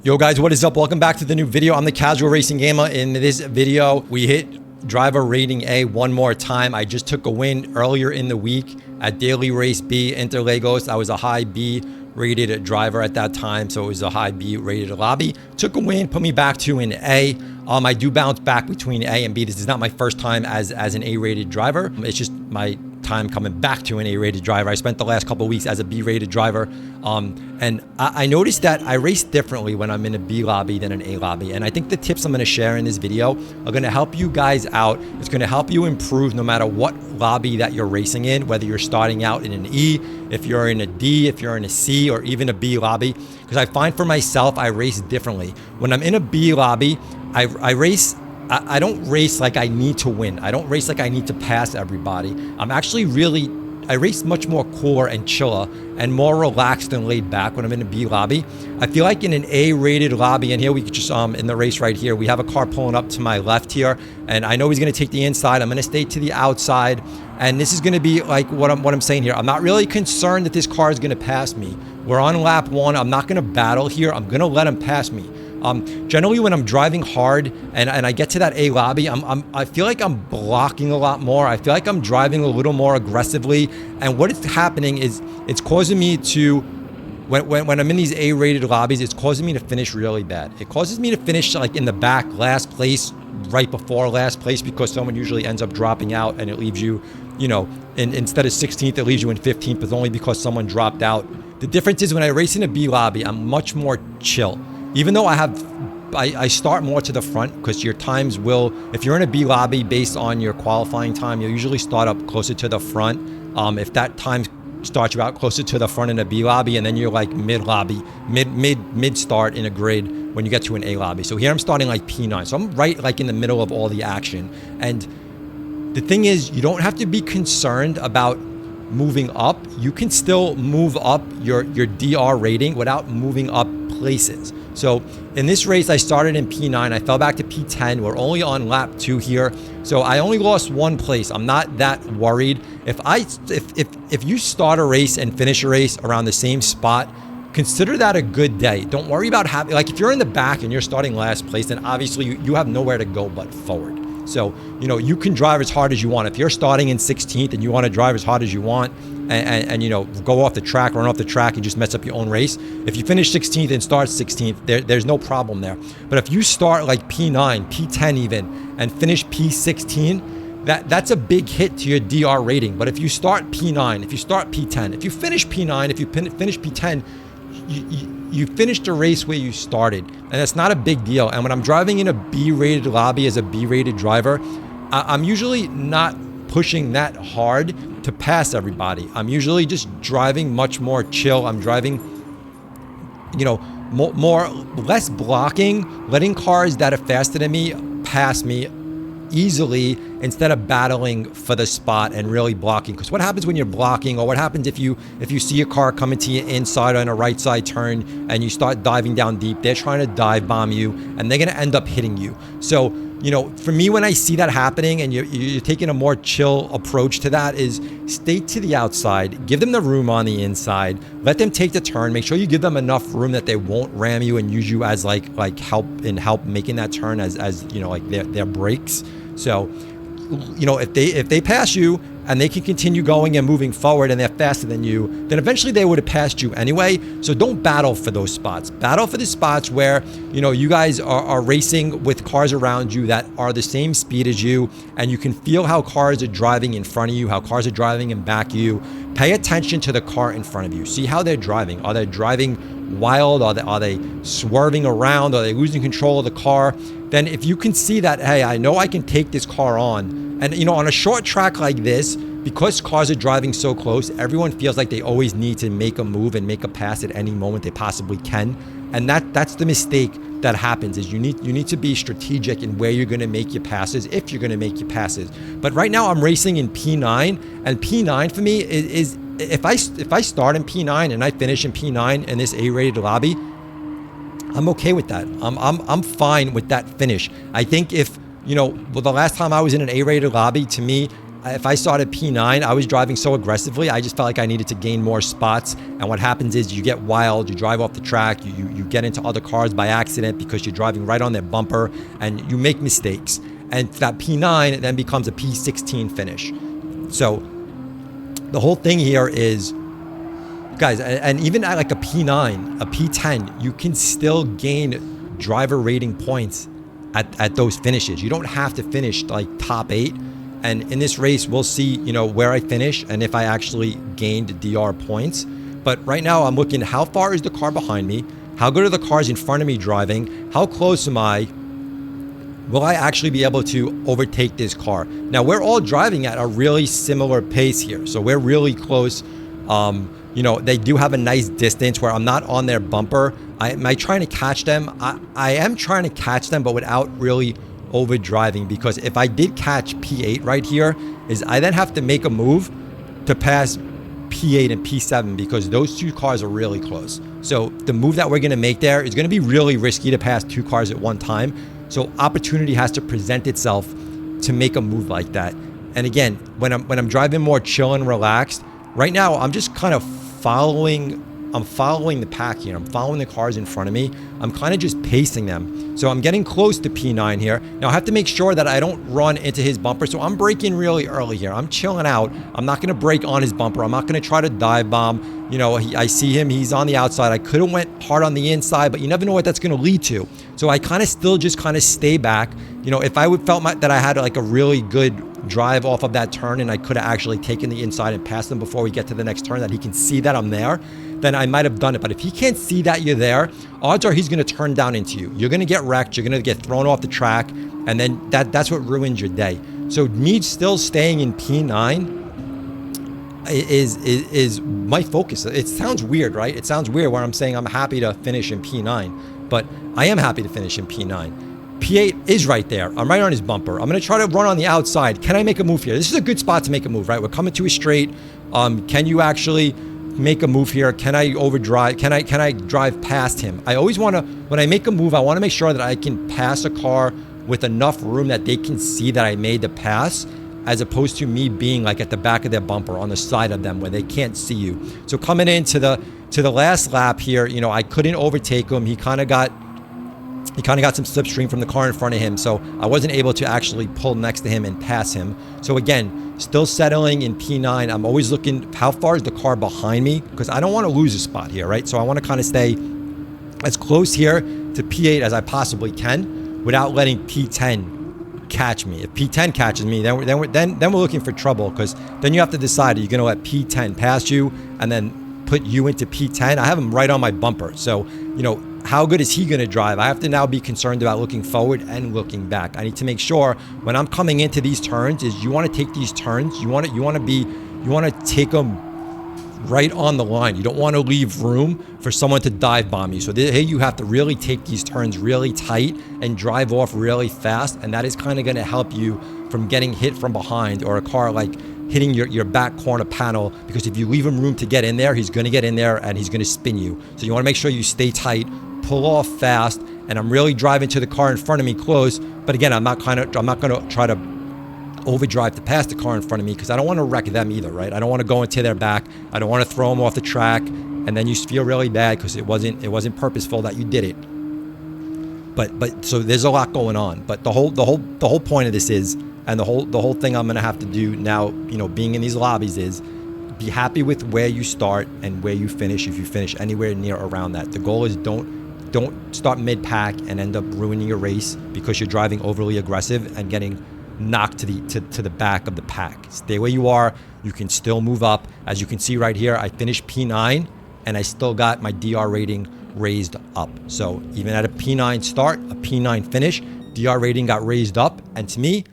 Yo guys, what is up? Welcome back to the new video. I'm the Casual Racing Gamer. In this video, we hit driver rating A one more time. I just took a win earlier in the week at Daily Race B, Interlagos. I was a high B rated driver at that time, so it was a high B rated lobby. Took a win, put me back to an A. I do bounce back between A and B. This is not my first time as an A rated driver. It's just my time coming back to an A-rated driver. I spent the last couple of weeks as a B-rated driver, and I noticed that I race differently when I'm in a B lobby than an A lobby. And I think the tips I'm going to share in this video are going to help you guys out. It's going to help you improve no matter what lobby that you're racing in, whether you're starting out in an E, if you're in a D, if you're in a C, or even a B lobby. Because I find for myself, I race differently. When I'm in a B lobby, I don't race like I need to win. I don't race like I need to pass everybody. I race much more cooler and chiller and more relaxed and laid back when I'm in a B lobby. I feel like in an A-rated lobby, and here we could just, in the race right here, we have a car pulling up to my left here, and I know he's gonna take the inside. I'm gonna stay to the outside, and this is gonna be like what I'm saying here. I'm not really concerned that this car is gonna pass me. We're on lap one. I'm not gonna battle here. I'm gonna let him pass me. Generally when I'm driving hard and I get to that A lobby, I feel like I'm blocking a lot more. I feel like I'm driving a little more aggressively. And what is happening is it's causing me to, when I'm in these A-rated lobbies, it's causing me to finish really bad. It causes me to finish like in the back, last place, right before last place, because someone usually ends up dropping out and it leaves you, instead of 16th, it leaves you in 15th, but only because someone dropped out. The difference is when I race in a B lobby, I'm much more chill. Even though I start more to the front, because your times will, if you're in a B lobby based on your qualifying time, you'll usually start up closer to the front. If that time starts you out closer to the front in a B lobby, and then you're like mid lobby, mid start in a grid when you get to an A lobby. So here I'm starting like P9. So I'm right like in the middle of all the action. And the thing is, you don't have to be concerned about moving up. You can still move up your DR rating without moving up places. So in this race, I started in P9. I fell back to P10. We're only on lap 2 here. So I only lost one place. I'm not that worried. If you start a race and finish a race around the same spot, consider that a good day. Don't worry about having, like if you're in the back and you're starting last place, then obviously you have nowhere to go but forward. So, you can drive as hard as you want. If you're starting in 16th and you want to drive as hard as you want and go off the track, run off the track and just mess up your own race. If you finish 16th and start 16th, there's no problem there. But if you start like P9, P10 even, and finish P16, that's a big hit to your DR rating. But if you start P9, if you start P10, if you finish P9, if you finish P10, you finished the race where you started, and that's not a big deal. And when I'm driving in a B-rated lobby as a B-rated driver, I'm usually not pushing that hard to pass everybody. I'm usually just driving much more chill. I'm driving, less blocking, letting cars that are faster than me pass me easily instead of battling for the spot and really blocking. Because what happens when you're blocking, or what happens if you see a car coming to you inside on a right side turn and you start diving down deep, they're trying to dive bomb you and they're going to end up hitting you. So for me, when I see that happening and you're taking a more chill approach to that, is stay to the outside, give them the room on the inside, let them take the turn, make sure you give them enough room that they won't ram you and use you as like help making that turn as like their brakes. So if they pass you and they can continue going and moving forward and they're faster than you, then eventually they would have passed you anyway. So don't battle for those spots. Battle for the spots where, you guys are racing with cars around you that are the same speed as you, and you can feel how cars are driving in front of you, how cars are driving in back of you. Pay attention to the car in front of you. See how they're driving. Are they driving wild? Are they swerving around? Are they losing control of the car? Then if you can see that, hey, I know I can take this car on. And, on a short track like this, because cars are driving so close, everyone feels like they always need to make a move and make a pass at any moment they possibly can. And that's the mistake that happens, is you need to be strategic in where you're going to make your passes, if you're going to make your passes. But right now I'm racing in P9, and P9 for me is if I start in P9 and I finish in P9 in this A-rated lobby, I'm okay with that. I'm fine with that finish. I think if the last time I was in an A-rated lobby, to me, if I started P9, I was driving so aggressively, I just felt like I needed to gain more spots. And what happens is you get wild, you drive off the track, you get into other cars by accident because you're driving right on their bumper and you make mistakes. And that P9 then becomes a P16 finish. So the whole thing here is, guys, and even at like a P9, a P10, you can still gain driver rating points at those finishes. You don't have to finish like top 8. And in this race, we'll see, where I finish and if I actually gained DR points. But right now I'm looking, how far is the car behind me? How good are the cars in front of me driving? How close am I? Will I actually be able to overtake this car? Now, we're all driving at a really similar pace here. So we're really close. They do have a nice distance where I'm not on their bumper. Am I trying to catch them? I am trying to catch them, but without really over driving, because if I did catch P8 right here, is I then have to make a move to pass P8 and P7 because those two cars are really close. So the move that we're going to make there is going to be really risky to pass two cars at one time. So opportunity has to present itself to make a move like that. And again, when I'm driving more chill and relaxed, right now I'm just kind of following the pack here. I'm following the cars in front of me. I'm kind of just pacing them. So I'm getting close to P9 here. Now I have to make sure that I don't run into his bumper. So I'm braking really early here. I'm chilling out. I'm not going to brake on his bumper. I'm not going to try to dive bomb. I see him. He's on the outside. I could have went hard on the inside, but you never know what that's going to lead to. So I kind of still just kind of stay back. If I felt that I had like a really good drive off of that turn and I could have actually taken the inside and passed him before we get to the next turn, that he can see that I'm there, then I might have done it. But if he can't see that you're there, odds are he's going to turn down into you. You're going to get wrecked. You're going to get thrown off the track. And then that's what ruins your day. So me still staying in P9 is my focus. It sounds weird, right? It sounds weird where I'm saying I'm happy to finish in P9, but I am happy to finish in P9. P8 is right there. I'm right on his bumper. I'm going to try to run on the outside. Can I make a move here? This is a good spot to make a move, right? We're coming to a straight. Can you actually make a move here? Can I overdrive? Can I drive past him? I always want to, when I make a move, I want to make sure that I can pass a car with enough room that they can see that I made the pass, as opposed to me being like at the back of their bumper on the side of them where they can't see you. So coming into the last lap here, I couldn't overtake him. He kind of got some slipstream from the car in front of him, so I wasn't able to actually pull next to him and pass him. So again, still settling in P9. I'm always looking, how far is the car behind me? Because I don't want to lose a spot here, right? So I want to kind of stay as close here to P8 as I possibly can without letting P10 catch me. If P10 catches me, then we're looking for trouble, because then you have to decide, are you going to let P10 pass you and then put you into P10? I have him right on my bumper. So, how good is he going to drive? I have to now be concerned about looking forward and looking back. I need to make sure when I'm coming into these turns is you want to take these turns. You want to take them right on the line. You don't want to leave room for someone to dive bomb you. So here you have to really take these turns really tight and drive off really fast. And that is kind of going to help you from getting hit from behind, or a car like hitting your back corner panel, because if you leave him room to get in there, he's going to get in there and he's going to spin you. So you want to make sure you stay tight, pull off fast, and I'm really driving to the car in front of me close. But again, I'm not going to try to overdrive to pass the car in front of me, because I don't want to wreck them either, right? I don't want to go into their back. I don't want to throw them off the track, and then you feel really bad because it wasn't purposeful that you did it. But so there's a lot going on. But the whole point of this is, and the whole thing I'm gonna have to do now, being in these lobbies, is be happy with where you start and where you finish. If you finish anywhere near around that, the goal is don't start mid-pack and end up ruining your race because you're driving overly aggressive and getting knocked to the back of the pack. Stay where you are. You can still move up. As you can see right here, I finished P9 and I still got my DR rating raised up. So even at a P9 start, a P9 finish, DR rating got raised up. And to me,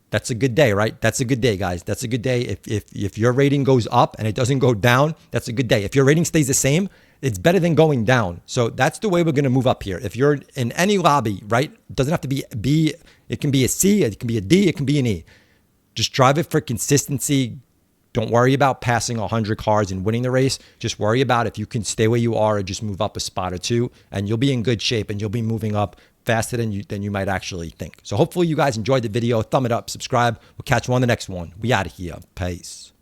that's a good day, right? That's a good day, guys. That's a good day. If your rating goes up and it doesn't go down, that's a good day. If your rating stays the same, it's better than going down. So that's the way we're going to move up here. If you're in any lobby, right? It doesn't have to be B. It can be a C. It can be a D. It can be an E. Just drive it for consistency. Don't worry about passing 100 cars and winning the race. Just worry about if you can stay where you are or just move up a spot or two, and you'll be in good shape and you'll be moving up faster than you might actually think. So hopefully you guys enjoyed the video. Thumb it up, subscribe. We'll catch you on the next one. We out of here. Peace.